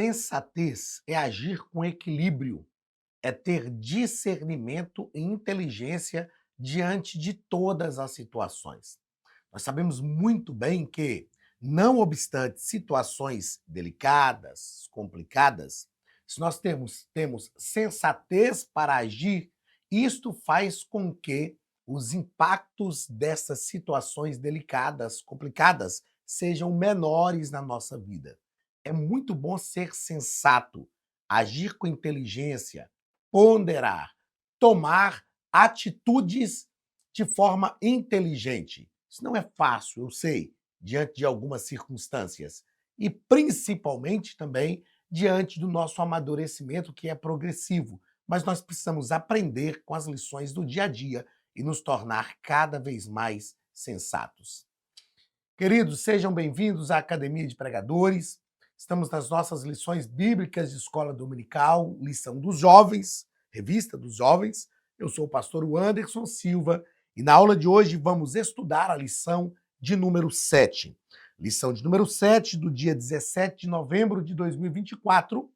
Sensatez é agir com equilíbrio, é ter discernimento e inteligência diante de todas as situações. Nós sabemos muito bem que, não obstante situações delicadas, complicadas, se nós temos sensatez para agir, isto faz com que os impactos dessas situações delicadas, complicadas, sejam menores na nossa vida. É muito bom ser sensato, agir com inteligência, ponderar, tomar atitudes de forma inteligente. Isso não é fácil, eu sei, diante de algumas circunstâncias. E principalmente também diante do nosso amadurecimento, que é progressivo. Mas nós precisamos aprender com as lições do dia a dia e nos tornar cada vez mais sensatos. Queridos, sejam bem-vindos à Academia de Pregadores. Estamos nas nossas lições bíblicas de escola dominical, lição dos jovens, revista dos jovens. Eu sou o pastor Anderson Silva e na aula de hoje vamos estudar a lição de número 7. Lição de número 7 do dia 17 de novembro de 2024.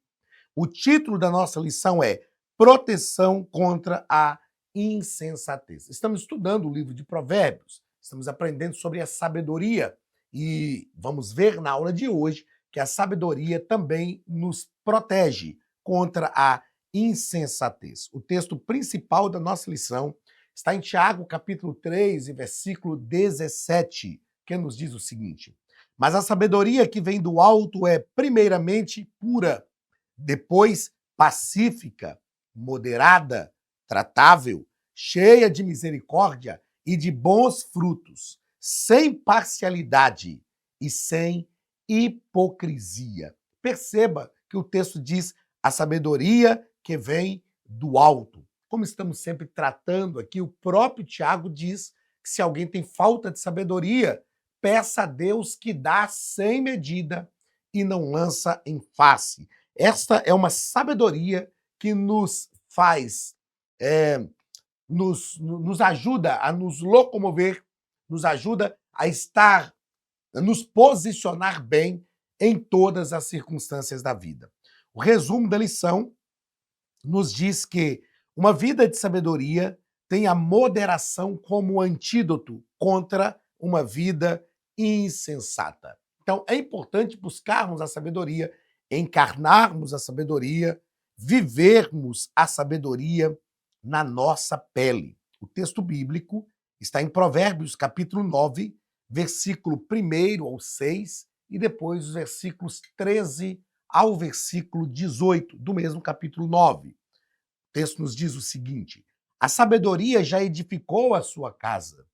O título da nossa lição é Proteção contra a insensatez. Estamos estudando o livro de Provérbios, estamos aprendendo sobre a sabedoria e vamos ver na aula de hoje que a sabedoria também nos protege contra a insensatez. O texto principal da nossa lição está em Tiago, capítulo 3, e versículo 17, que nos diz o seguinte: Mas a sabedoria que vem do alto é primeiramente pura, depois pacífica, moderada, tratável, cheia de misericórdia e de bons frutos, sem parcialidade e sem hipocrisia. Perceba que o texto diz a sabedoria que vem do alto. Como estamos sempre tratando aqui, o próprio Tiago diz que se alguém tem falta de sabedoria, peça a Deus que dá sem medida e não lança em face. Esta é uma sabedoria que nos faz, nos ajuda a nos locomover, nos ajuda a estar, a nos posicionar bem em todas as circunstâncias da vida. O resumo da lição nos diz que uma vida de sabedoria tem a moderação como antídoto contra uma vida insensata. Então, é importante buscarmos a sabedoria, encarnarmos a sabedoria, vivermos a sabedoria na nossa pele. O texto bíblico está em Provérbios, capítulo 9, versículo 1 ao 6, e depois os versículos 13 ao versículo 18, do mesmo capítulo 9. O texto nos diz o seguinte: a sabedoria já edificou a sua casa,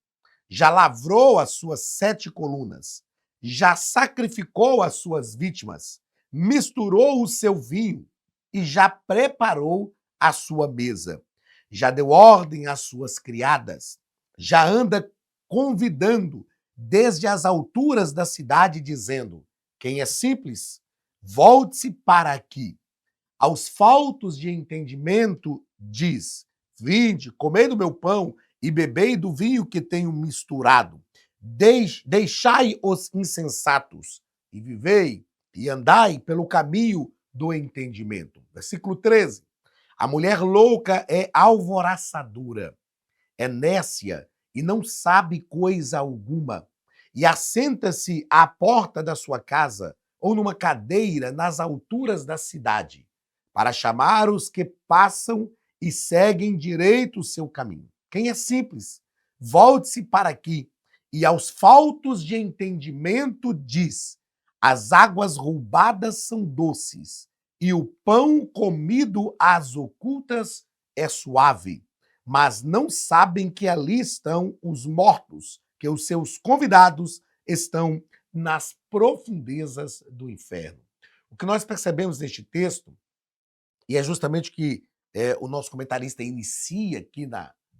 já lavrou as suas 7 colunas, já sacrificou as suas vítimas, misturou o seu vinho e já preparou a sua mesa. Já deu ordem às suas criadas, já anda convidando desde as alturas da cidade, dizendo: quem é simples, volte-se para aqui. Aos faltos de entendimento, diz: vinde, comei do meu pão e bebei do vinho que tenho misturado. Deixai os insensatos e vivei e andai pelo caminho do entendimento. Versículo 13. A mulher louca é alvoraçadora, é nécia e não sabe coisa alguma, e assenta-se à porta da sua casa ou numa cadeira nas alturas da cidade, para chamar os que passam e seguem direito o seu caminho. Quem é simples, volte-se para aqui, e aos faltos de entendimento diz: as águas roubadas são doces, e o pão comido às ocultas é suave. Mas não sabem que ali estão os mortos, que os seus convidados estão nas profundezas do inferno. O que nós percebemos neste texto, e é justamente o que o nosso comentarista inicia aqui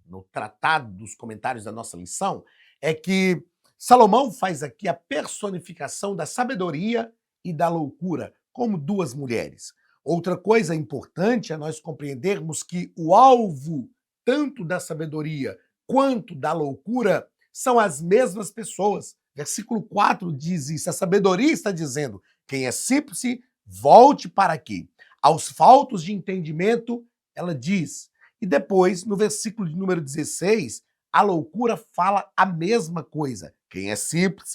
no tratado dos comentários da nossa lição, é que Salomão faz aqui a personificação da sabedoria e da loucura, como duas mulheres. Outra coisa importante é nós compreendermos que o alvo tanto da sabedoria quanto da loucura são as mesmas pessoas. Versículo 4 diz isso, a sabedoria está dizendo: quem é simples, volte para quê? Aos faltos de entendimento, ela diz. E depois, no versículo de número 16, a loucura fala a mesma coisa. Quem é simples,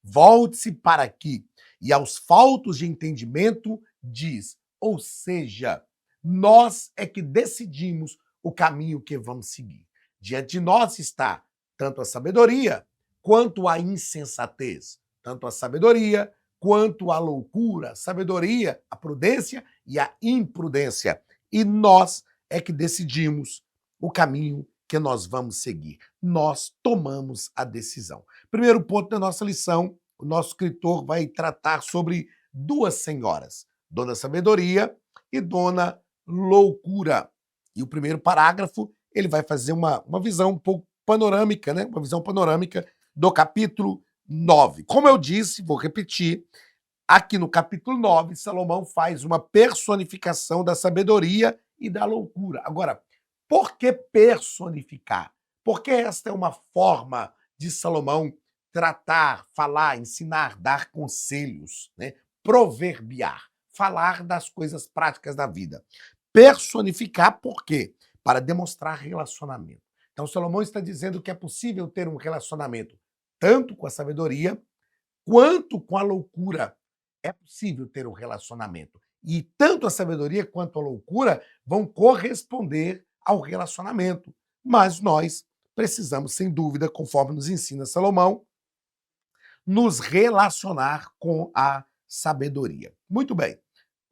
volte-se para aqui. E aos faltos de entendimento, diz. Ou seja, nós é que decidimos o caminho que vamos seguir. Diante de nós está tanto a sabedoria quanto a insensatez. Tanto a sabedoria quanto a loucura, a sabedoria, a prudência e a imprudência. E nós é que decidimos o caminho que nós vamos seguir. Nós tomamos a decisão. Primeiro ponto da nossa lição, o nosso escritor vai tratar sobre duas senhoras, Dona Sabedoria e Dona Loucura. E o primeiro parágrafo, ele vai fazer uma visão um pouco panorâmica, né? Uma visão panorâmica do capítulo 9. Como eu disse, vou repetir, aqui no capítulo 9, Salomão faz uma personificação da sabedoria e da loucura. Agora, por que personificar? Porque esta é uma forma de Salomão tratar, falar, ensinar, dar conselhos, né? Proverbiar, falar das coisas práticas da vida. Personificar por quê? Para demonstrar relacionamento. Então, Salomão está dizendo que é possível ter um relacionamento tanto com a sabedoria quanto com a loucura. É possível ter um relacionamento. E tanto a sabedoria quanto a loucura vão corresponder ao relacionamento. Mas nós precisamos, sem dúvida, conforme nos ensina Salomão, nos relacionar com a sabedoria. Muito bem.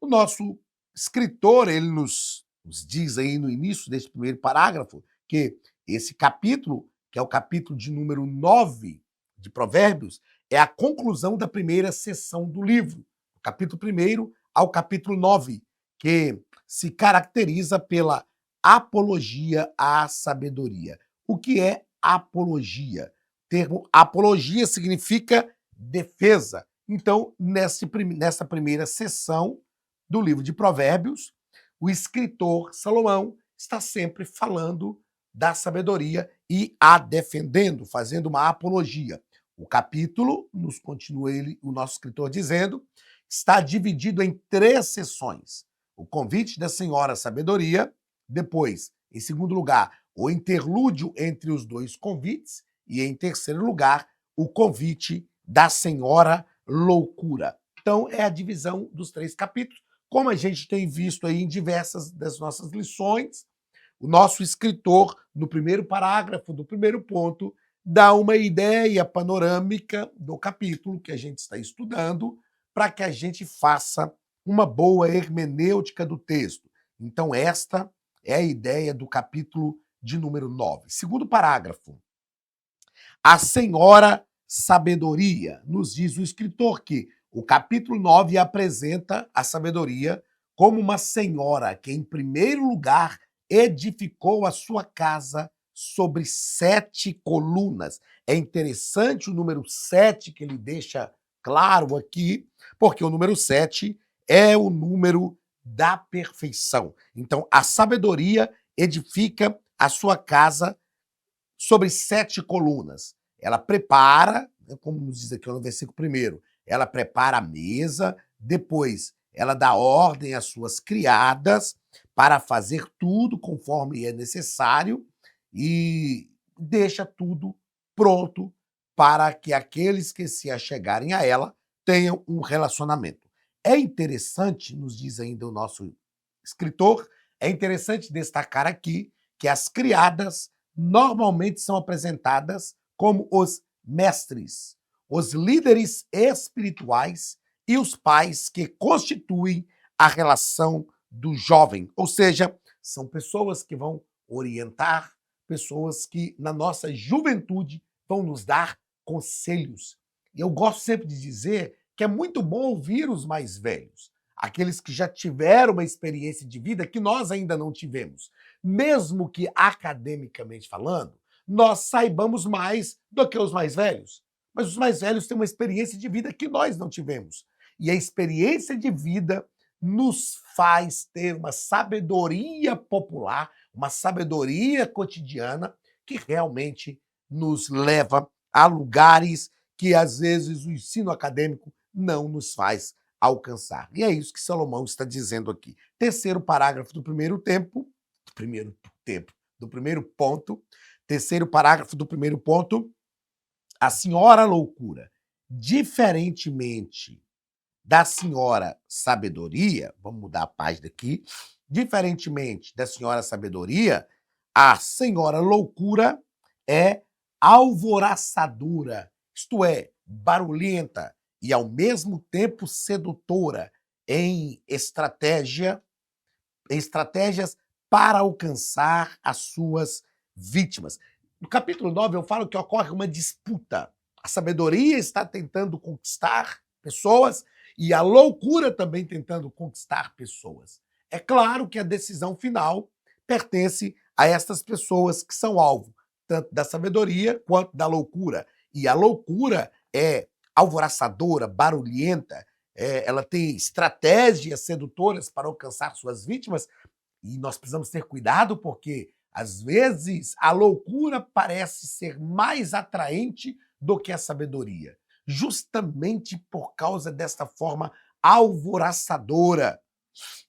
O nosso escritor, ele nos diz aí no início deste primeiro parágrafo que esse capítulo, que é o capítulo de número 9 de Provérbios, é a conclusão da primeira sessão do livro, do capítulo 1 ao capítulo 9, que se caracteriza pela apologia à sabedoria. O que é apologia? O termo apologia significa defesa. Então, nessa primeira sessão do livro de Provérbios, o escritor Salomão está sempre falando da sabedoria e a defendendo, fazendo uma apologia. O capítulo, nos continua o nosso escritor dizendo, está dividido em 3 sessões. O convite da senhora sabedoria, depois, em segundo lugar, o interlúdio entre os 2 convites e, em terceiro lugar, o convite da senhora loucura. Então, é a divisão dos 3 capítulos. Como a gente tem visto aí em diversas das nossas lições, o nosso escritor, no primeiro parágrafo do primeiro ponto, dá uma ideia panorâmica do capítulo que a gente está estudando para que a gente faça uma boa hermenêutica do texto. Então, esta é a ideia do capítulo de número 9. Segundo parágrafo. A senhora sabedoria, nos diz o escritor que o capítulo 9 apresenta a sabedoria como uma senhora que, em primeiro lugar, edificou a sua casa sobre 7 colunas. É interessante o número 7 que ele deixa claro aqui, porque o número 7 é o número da perfeição. Então, a sabedoria edifica a sua casa sobre 7 colunas. Ela prepara, como nos diz aqui no versículo 1, ela prepara a mesa, depois ela dá ordem às suas criadas para fazer tudo conforme é necessário e deixa tudo pronto para que aqueles que se achegarem a ela tenham um relacionamento. É interessante, nos diz ainda o nosso escritor, é interessante destacar aqui que as criadas normalmente são apresentadas como os mestres, os líderes espirituais e os pais que constituem a relação do jovem. Ou seja, são pessoas que vão orientar, pessoas que na nossa juventude vão nos dar conselhos. E eu gosto sempre de dizer que é muito bom ouvir os mais velhos, aqueles que já tiveram uma experiência de vida que nós ainda não tivemos. Mesmo que academicamente falando, nós saibamos mais do que os mais velhos. Mas os mais velhos têm uma experiência de vida que nós não tivemos. E a experiência de vida nos faz ter uma sabedoria popular, uma sabedoria cotidiana que realmente nos leva a lugares que às vezes o ensino acadêmico não nos faz alcançar. E é isso que Salomão está dizendo aqui. Terceiro parágrafo do primeiro ponto, terceiro parágrafo do primeiro ponto, a senhora loucura, diferentemente da senhora sabedoria, vamos mudar a página aqui, diferentemente da senhora sabedoria, a senhora loucura é alvoraçadora, isto é, barulhenta e ao mesmo tempo sedutora em estratégias para alcançar as suas vítimas. No capítulo 9 eu falo que ocorre uma disputa. A sabedoria está tentando conquistar pessoas e a loucura também tentando conquistar pessoas. É claro que a decisão final pertence a estas pessoas que são alvo tanto da sabedoria quanto da loucura. E a loucura é alvoraçadora, barulhenta, ela tem estratégias sedutoras para alcançar suas vítimas, e nós precisamos ter cuidado porque, às vezes, a loucura parece ser mais atraente do que a sabedoria, justamente por causa desta forma alvoraçadora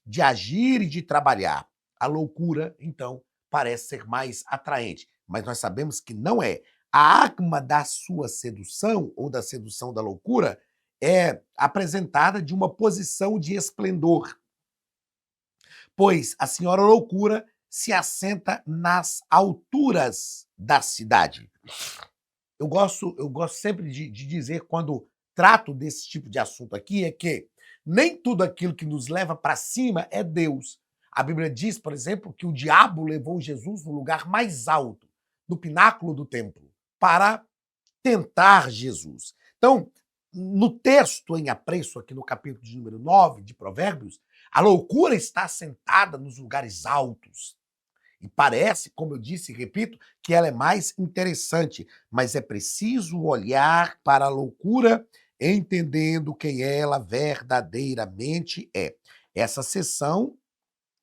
de agir e de trabalhar. A loucura, então, parece ser mais atraente, mas nós sabemos que não é. A arma da sua sedução, ou da sedução da loucura, é apresentada de uma posição de esplendor, pois a senhora loucura se assenta nas alturas da cidade. Eu gosto sempre de dizer, quando trato desse tipo de assunto aqui, é que nem tudo aquilo que nos leva para cima é Deus. A Bíblia diz, por exemplo, que o diabo levou Jesus no lugar mais alto, no pináculo do templo, para tentar Jesus. Então, no texto em apreço, aqui no capítulo de número 9 de Provérbios, a loucura está assentada nos lugares altos. E parece, como eu disse e repito, que ela é mais interessante, mas é preciso olhar para a loucura entendendo quem ela verdadeiramente é. Essa sessão,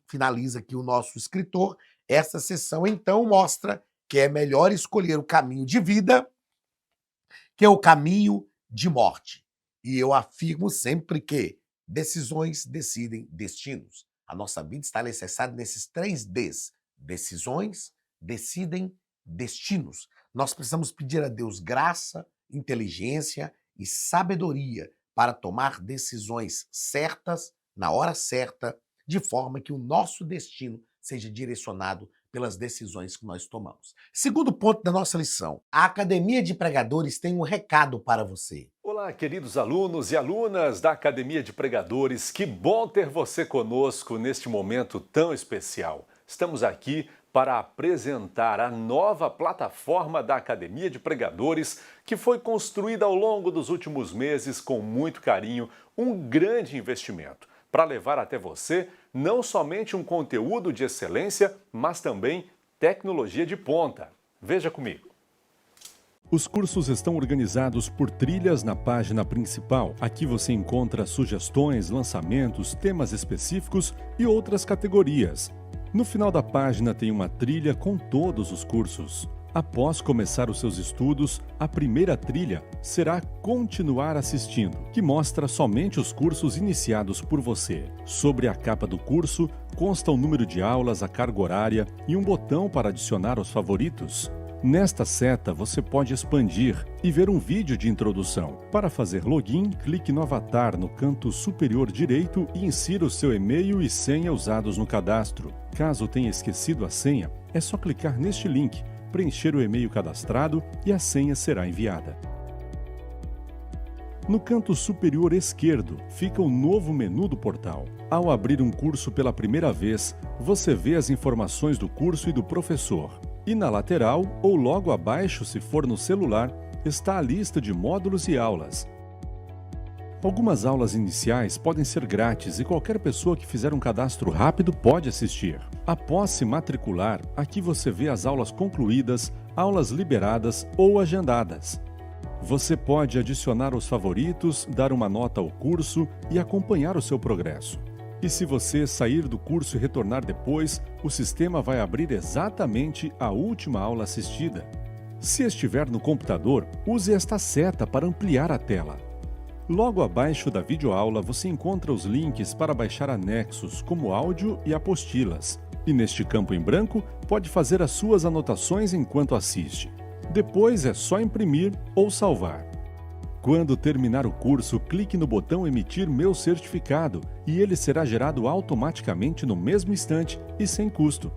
finaliza aqui o nosso escritor, essa sessão então mostra que é melhor escolher o caminho de vida que o caminho de morte. E eu afirmo sempre que decisões decidem destinos. A nossa vida está alicerçada nesses 3 Ds. Decisões decidem destinos. Nós precisamos pedir a Deus graça, inteligência e sabedoria para tomar decisões certas, na hora certa, de forma que o nosso destino seja direcionado pelas decisões que nós tomamos. Segundo ponto da nossa lição, a Academia de Pregadores tem um recado para você. Olá, queridos alunos e alunas da Academia de Pregadores, que bom ter você conosco neste momento tão especial. Estamos aqui para apresentar a nova plataforma da Academia de Pregadores, que foi construída ao longo dos últimos meses com muito carinho, um grande investimento, para levar até você não somente um conteúdo de excelência, mas também tecnologia de ponta. Veja comigo. Os cursos estão organizados por trilhas na página principal. Aqui você encontra sugestões, lançamentos, temas específicos e outras categorias. No final da página tem uma trilha com todos os cursos. Após começar os seus estudos, a primeira trilha será Continuar assistindo, que mostra somente os cursos iniciados por você. Sobre a capa do curso, consta o número de aulas, a carga horária e um botão para adicionar aos favoritos. Nesta seta, você pode expandir e ver um vídeo de introdução. Para fazer login, clique no avatar no canto superior direito e insira o seu e-mail e senha usados no cadastro. Caso tenha esquecido a senha, é só clicar neste link, preencher o e-mail cadastrado e a senha será enviada. No canto superior esquerdo fica o novo menu do portal. Ao abrir um curso pela primeira vez, você vê as informações do curso e do professor. E na lateral, ou logo abaixo, se for no celular, está a lista de módulos e aulas. Algumas aulas iniciais podem ser grátis e qualquer pessoa que fizer um cadastro rápido pode assistir. Após se matricular, aqui você vê as aulas concluídas, aulas liberadas ou agendadas. Você pode adicionar os favoritos, dar uma nota ao curso e acompanhar o seu progresso. E se você sair do curso e retornar depois, o sistema vai abrir exatamente a última aula assistida. Se estiver no computador, use esta seta para ampliar a tela. Logo abaixo da videoaula você encontra os links para baixar anexos, como áudio e apostilas. E neste campo em branco, pode fazer as suas anotações enquanto assiste. Depois é só imprimir ou salvar. Quando terminar o curso, clique no botão Emitir meu certificado e ele será gerado automaticamente no mesmo instante e sem custo.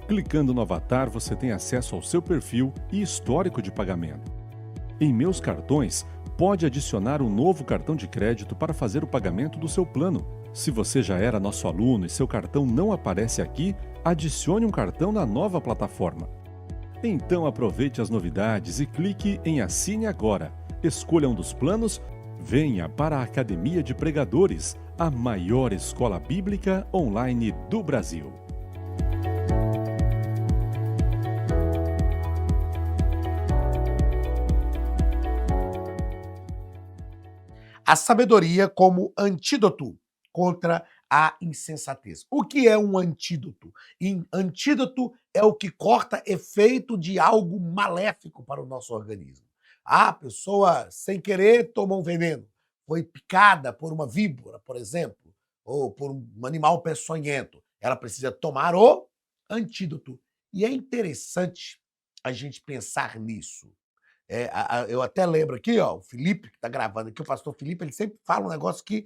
Clicando no avatar, você tem acesso ao seu perfil e histórico de pagamento. Em Meus Cartões, pode adicionar um novo cartão de crédito para fazer o pagamento do seu plano. Se você já era nosso aluno e seu cartão não aparece aqui, adicione um cartão na nova plataforma. Então aproveite as novidades e clique em Assine Agora. Escolha um dos planos, venha para a Academia de Pregadores, a maior escola bíblica online do Brasil. A sabedoria como antídoto contra a insensatez. O que é um antídoto? Antídoto é o que corta efeito de algo maléfico para o nosso organismo. A pessoa, sem querer, tomou um veneno. Foi picada por uma víbora, por exemplo, ou por um animal peçonhento. Ela precisa tomar o antídoto. E é interessante a gente pensar nisso. Eu até lembro aqui, ó, o Felipe, que está gravando aqui, o pastor Felipe, ele sempre fala um negócio que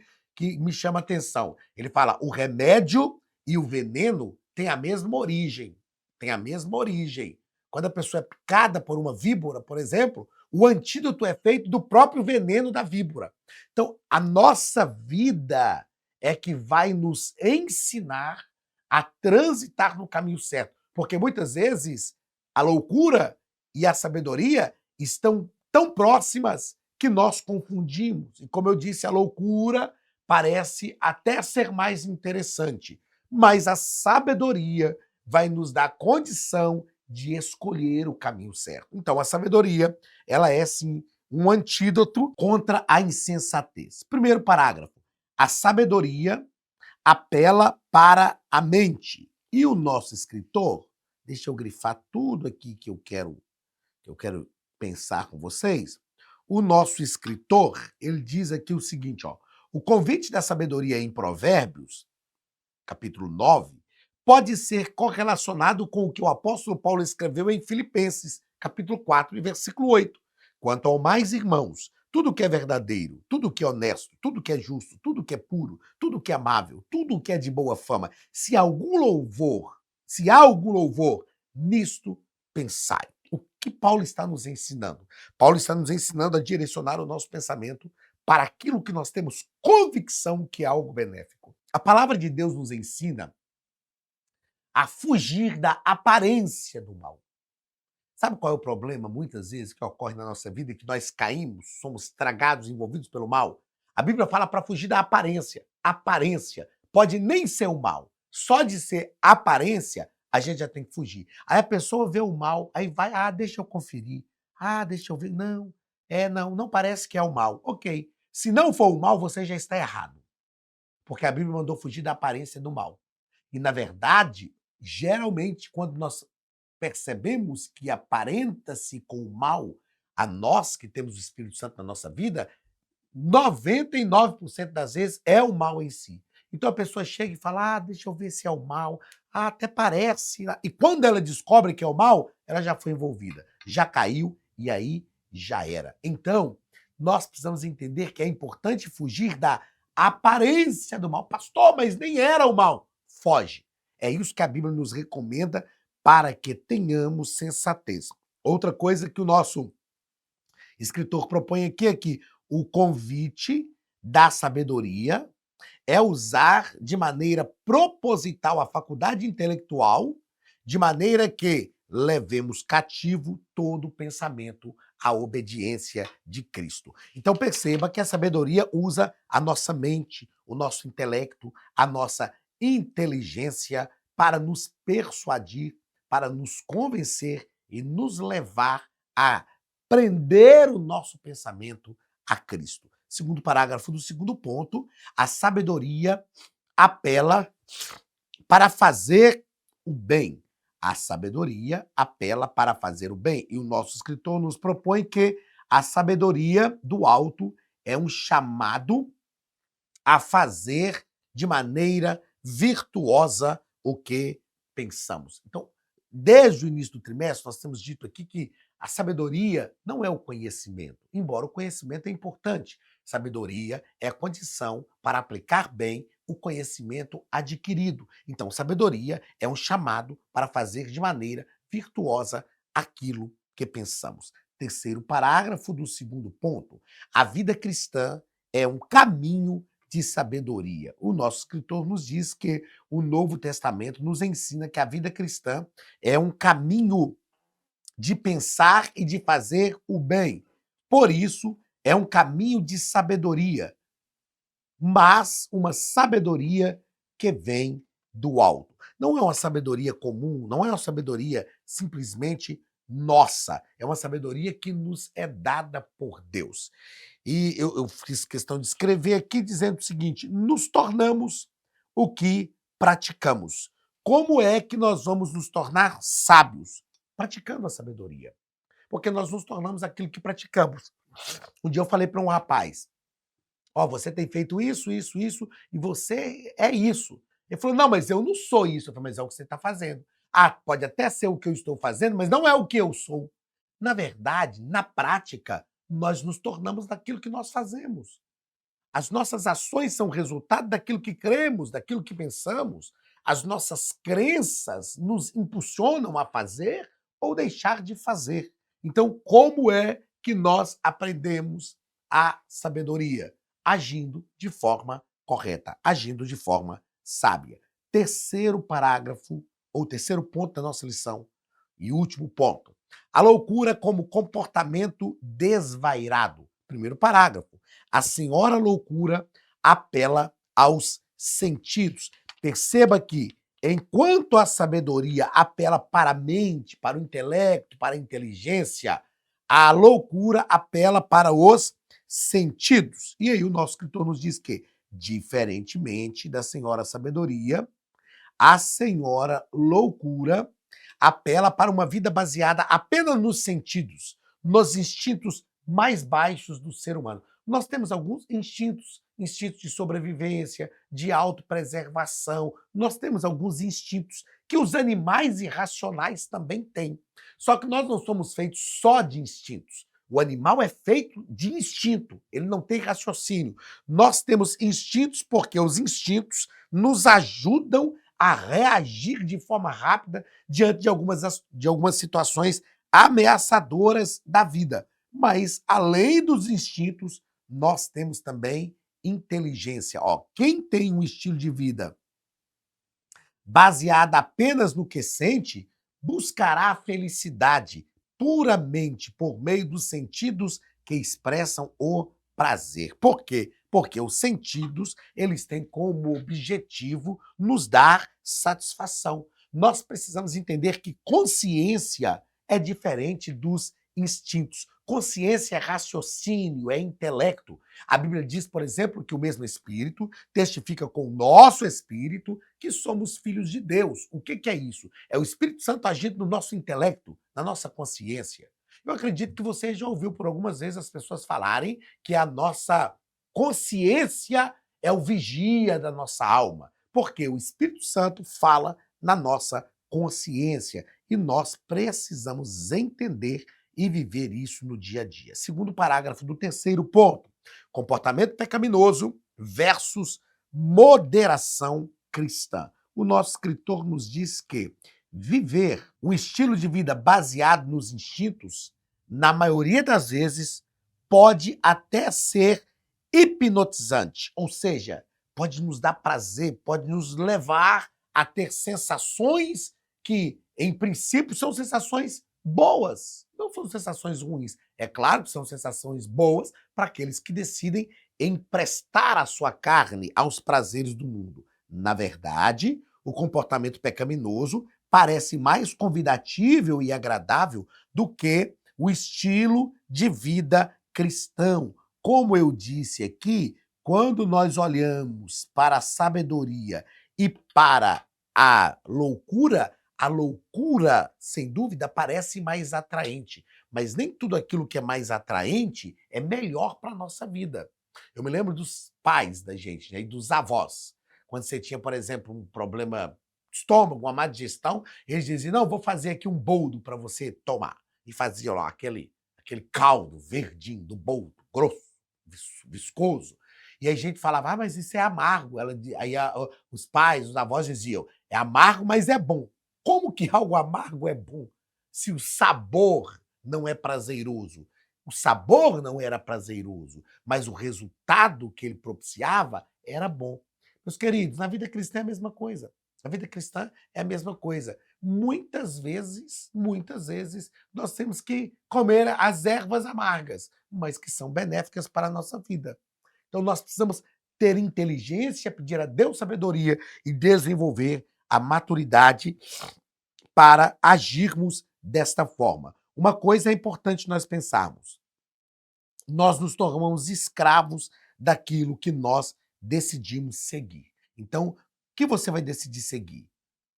me chama a atenção. Ele fala, o remédio e o veneno têm a mesma origem. Tem a mesma origem. Quando a pessoa é picada por uma víbora, por exemplo, o antídoto é feito do próprio veneno da víbora. Então, a nossa vida é que vai nos ensinar a transitar no caminho certo. Porque muitas vezes a loucura e a sabedoria estão tão próximas que nós confundimos. E como eu disse, a loucura parece até ser mais interessante, mas a sabedoria vai nos dar condição de escolher o caminho certo. Então, a sabedoria, ela é sim um antídoto contra a insensatez. Primeiro parágrafo. A sabedoria apela para a mente. E o nosso escritor, deixa eu grifar tudo aqui que eu quero pensar com vocês. O nosso escritor, ele diz aqui o seguinte, ó, o convite da sabedoria em Provérbios, capítulo 9, pode ser correlacionado com o que o apóstolo Paulo escreveu em Filipenses, capítulo 4, versículo 8. Quanto ao mais, irmãos, tudo que é verdadeiro, tudo que é honesto, tudo que é justo, tudo que é puro, tudo que é amável, tudo que é de boa fama, se há algum louvor, nisto pensai. O que Paulo está nos ensinando? Paulo está nos ensinando a direcionar o nosso pensamento para aquilo que nós temos convicção que é algo benéfico. A palavra de Deus nos ensina a fugir da aparência do mal. Sabe qual é o problema, muitas vezes, que ocorre na nossa vida e que nós caímos, somos tragados, envolvidos pelo mal? A Bíblia fala para fugir da aparência. Aparência pode nem ser o mal. Só de ser aparência, a gente já tem que fugir. Aí a pessoa vê o mal, aí vai, deixa eu conferir. Deixa eu ver. Não parece que é o mal. Ok. Se não for o mal, você já está errado. Porque a Bíblia mandou fugir da aparência do mal. E, na verdade, geralmente, quando nós percebemos que aparenta-se com o mal, a nós que temos o Espírito Santo na nossa vida, 99% das vezes é o mal em si. Então a pessoa chega e fala, deixa eu ver se é o mal, até parece. E quando ela descobre que é o mal, ela já foi envolvida, já caiu e aí já era. Então, nós precisamos entender que é importante fugir da aparência do mal. Pastor, mas nem era o mal. Foge. É isso que a Bíblia nos recomenda para que tenhamos sensatez. Outra coisa que o nosso escritor propõe aqui é que o convite da sabedoria é usar de maneira proposital a faculdade intelectual, de maneira que levemos cativo todo o pensamento à obediência de Cristo. Então perceba que a sabedoria usa a nossa mente, o nosso intelecto, a nossa inteligência para nos persuadir, para nos convencer e nos levar a prender o nosso pensamento a Cristo. Segundo parágrafo do segundo ponto, a sabedoria apela para fazer o bem. A sabedoria apela para fazer o bem. E o nosso escritor nos propõe que A sabedoria do alto é um chamado a fazer de maneira virtuosa o que pensamos. Então, desde o início do trimestre, nós temos dito aqui que a sabedoria não é o conhecimento, embora o conhecimento é importante. Sabedoria é a condição para aplicar bem o conhecimento adquirido. Então, sabedoria é um chamado para fazer de maneira virtuosa aquilo que pensamos. Terceiro parágrafo do segundo ponto. A vida cristã é um caminho de sabedoria. O nosso escritor nos diz que o Novo Testamento nos ensina que a vida cristã é um caminho de pensar e de fazer o bem. Por isso, é um caminho de sabedoria, mas uma sabedoria que vem do alto. Não é uma sabedoria comum, não é uma sabedoria simplesmente nossa, é uma sabedoria que nos é dada por Deus. E eu fiz questão de escrever aqui dizendo o seguinte: nos tornamos o que praticamos. Como é que nós vamos nos tornar sábios? Praticando a sabedoria. Porque nós nos tornamos aquilo que praticamos. Um dia eu falei para um rapaz: ó, você tem feito isso, isso, isso, e você é isso. Ele falou: não, mas eu não sou isso. Eu falei: mas é o que você está fazendo. Ah, pode até ser o que eu estou fazendo, mas não é o que eu sou. Na verdade, na prática, nós nos tornamos daquilo que nós fazemos. As nossas ações são resultado daquilo que cremos, daquilo que pensamos. As nossas crenças nos impulsionam a fazer ou deixar de fazer. Então, como é que nós aprendemos a sabedoria? Agindo de forma correta, agindo de forma sábia. Terceiro parágrafo, ou terceiro ponto da nossa lição, e último ponto. A loucura como comportamento desvairado. Primeiro parágrafo. A senhora loucura apela aos sentidos. Perceba que, enquanto a sabedoria apela para a mente, para o intelecto, para a inteligência, a loucura apela para os sentidos. E aí o nosso escritor nos diz que, diferentemente da senhora sabedoria, a senhora loucura apela para uma vida baseada apenas nos sentidos, nos instintos mais baixos do ser humano. Nós temos alguns instintos, instintos de sobrevivência, de autopreservação. Nós temos alguns instintos que os animais irracionais também têm. Só que nós não somos feitos só de instintos. O animal é feito de instinto, ele não tem raciocínio. Nós temos instintos porque os instintos nos ajudam a reagir de forma rápida diante de algumas situações ameaçadoras da vida. Mas, além dos instintos, nós temos também inteligência. Ó, quem tem um estilo de vida baseado apenas no que sente, buscará a felicidade puramente por meio dos sentidos que expressam o prazer. Por quê? Porque os sentidos, eles têm como objetivo nos dar satisfação. Nós precisamos entender que consciência é diferente dos instintos. Consciência é raciocínio, é intelecto. A Bíblia diz, por exemplo, que o mesmo Espírito testifica com o nosso Espírito que somos filhos de Deus. O que é isso? É o Espírito Santo agindo no nosso intelecto, na nossa consciência. Eu acredito que você já ouviu por algumas vezes as pessoas falarem que a nossa consciência é o vigia da nossa alma, porque o Espírito Santo fala na nossa consciência e nós precisamos entender e viver isso no dia a dia. Segundo parágrafo do terceiro ponto, comportamento pecaminoso versus moderação cristã. O nosso escritor nos diz que viver um estilo de vida baseado nos instintos, na maioria das vezes, pode até ser hipnotizante, ou seja, pode nos dar prazer, pode nos levar a ter sensações que, em princípio, são sensações boas, não são sensações ruins. É claro que são sensações boas para aqueles que decidem emprestar a sua carne aos prazeres do mundo. Na verdade, o comportamento pecaminoso parece mais convidativo e agradável do que o estilo de vida cristão. Como eu disse aqui, quando nós olhamos para a sabedoria e para a loucura, sem dúvida, parece mais atraente. mas nem tudo aquilo que é mais atraente é melhor para a nossa vida. Eu me lembro dos pais da gente, né, e dos avós. Quando você tinha, por exemplo, um problema de estômago, uma má digestão, eles diziam, não, vou fazer aqui um boldo para você tomar. E faziam lá aquele caldo verdinho do boldo, grosso, viscoso. E aí a gente falava, mas isso é amargo. Os pais, os avós diziam, é amargo, mas é bom. Como que algo amargo é bom se o sabor não é prazeroso? O sabor não era prazeroso, mas o resultado que ele propiciava era bom. Meus queridos, na vida cristã é a mesma coisa. Na vida cristã é a mesma coisa. Muitas vezes, nós temos que comer as ervas amargas, mas que são benéficas para a nossa vida. Então nós precisamos ter inteligência, pedir a Deus sabedoria e desenvolver a maturidade para agirmos desta forma. Uma coisa é importante nós pensarmos. Nós nos tornamos escravos daquilo que nós decidimos seguir. Então, o que você vai decidir seguir?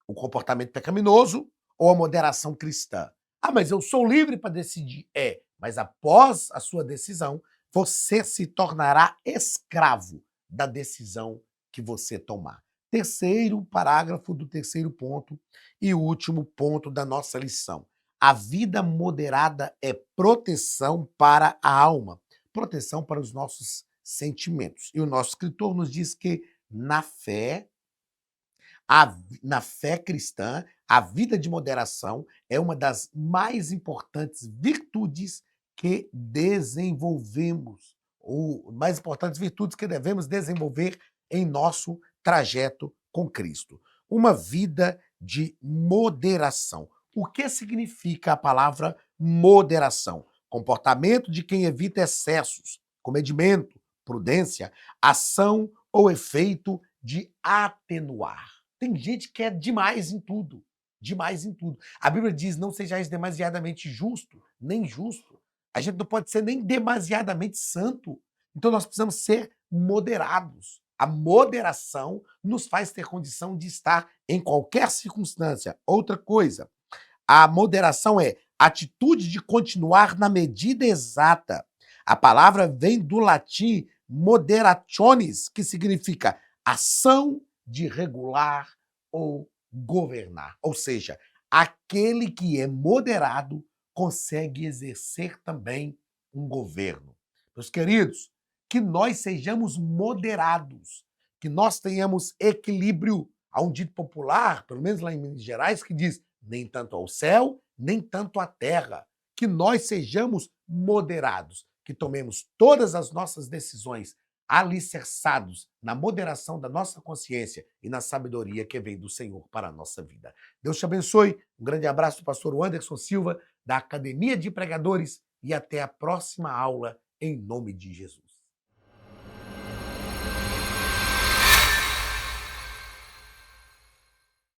O comportamento pecaminoso ou a moderação cristã? Ah, mas eu sou livre para decidir. É, mas após a sua decisão, você se tornará escravo da decisão que você tomar. Terceiro parágrafo do terceiro ponto e último ponto da nossa lição. A vida moderada é proteção para a alma, proteção para os nossos sentimentos. E o nosso escritor nos diz que na fé cristã, a vida de moderação é uma das mais importantes virtudes que desenvolvemos, ou mais importantes virtudes que devemos desenvolver em nosso trajeto com Cristo. Uma vida de moderação. O que significa a palavra moderação? Comportamento de quem evita excessos, comedimento, prudência, ação ou efeito de atenuar. Tem gente que é demais em tudo. Demais em tudo. A Bíblia diz, não sejais demasiadamente justo, nem justo. A gente não pode ser nem demasiadamente santo. Então nós precisamos ser moderados. A moderação nos faz ter condição de estar em qualquer circunstância. Outra coisa, a moderação é atitude de continuar na medida exata. A palavra vem do latim moderationis, que significa ação de regular ou governar. Ou seja, aquele que é moderado consegue exercer também um governo. Meus queridos, que nós sejamos moderados, que nós tenhamos equilíbrio. Há um dito popular, pelo menos lá em Minas Gerais, que diz nem tanto ao céu, nem tanto à terra. Que nós sejamos moderados, que tomemos todas as nossas decisões alicerçados na moderação da nossa consciência e na sabedoria que vem do Senhor para a nossa vida. Deus te abençoe. Um grande abraço do pastor Anderson Silva, da Academia de Pregadores, e até a próxima aula, em nome de Jesus.